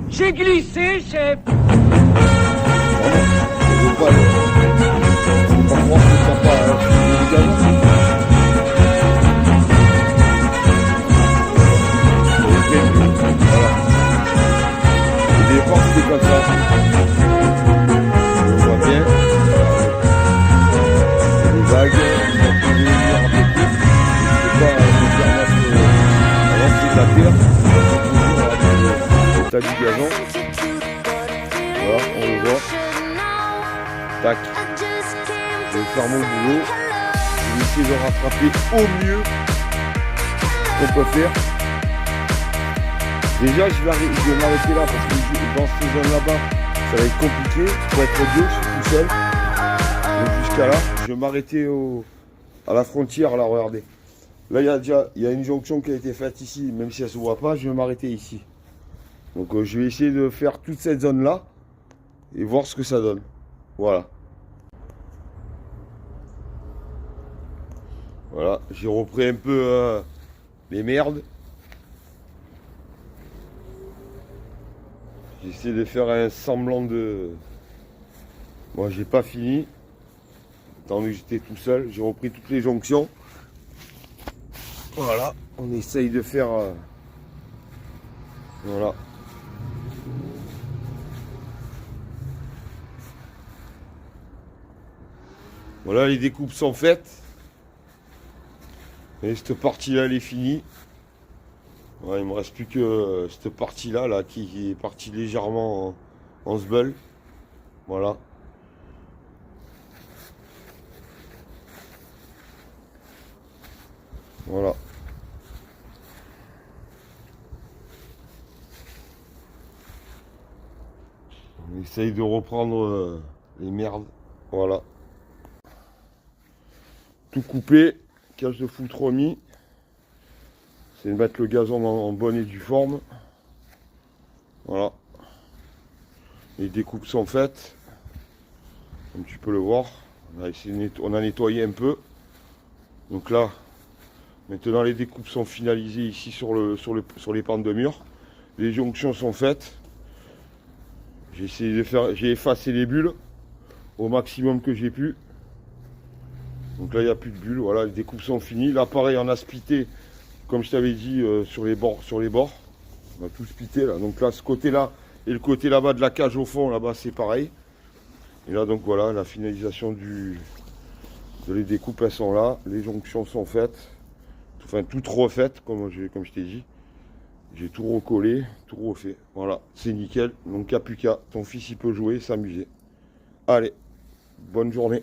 J'ai glissé, chef. Du gazon, voilà, on le voit, tac, je vais faire mon boulot, je vais essayer de rattraper au mieux ce qu'on peut faire. Déjà je vais m'arrêter là parce que dans ces zones là-bas ça va être compliqué, il faut être deux, je suis tout seul, donc jusqu'à là, je vais m'arrêter à la frontière là, regardez. Là il y a une jonction qui a été faite ici, même si elle ne se voit pas, je vais m'arrêter ici. Donc je vais essayer de faire toute cette zone là et voir ce que ça donne. Voilà. Voilà, j'ai repris un peu les merdes. J'ai essayé de faire un semblant de... Moi j'ai pas fini. Étant donné que j'étais tout seul, j'ai repris toutes les jonctions. Voilà, on essaye de faire... Voilà. Voilà, les découpes sont faites. Et cette partie-là, elle est finie. Ouais, il me reste plus que cette partie-là là, qui est partie légèrement en sbeul. Voilà. Voilà. On essaye de reprendre les merdes. Voilà. Tout coupé, cage de foutre remis. C'est de mettre le gazon en bonne et due forme. Voilà. Les découpes sont faites. Comme tu peux le voir. On a nettoyé un peu. Donc là, maintenant les découpes sont finalisées ici sur les pentes de mur. Les jonctions sont faites. J'ai essayé de faire. J'ai effacé les bulles au maximum que j'ai pu. Donc là il n'y a plus de bulles, voilà, les découpes sont finies. Là pareil, on a splitté, comme je t'avais dit, sur les bords. On a tout splitté là. Donc là ce côté là et le côté là-bas de la cage au fond, là-bas c'est pareil. Et là donc voilà, la finalisation de les découpes, elles sont là. Les jonctions sont faites. Enfin toutes refaites, comme je t'ai dit. J'ai tout recollé, tout refait. Voilà, c'est nickel. Donc il n'y a plus qu'à. Ton fils il peut jouer, s'amuser. Allez, bonne journée.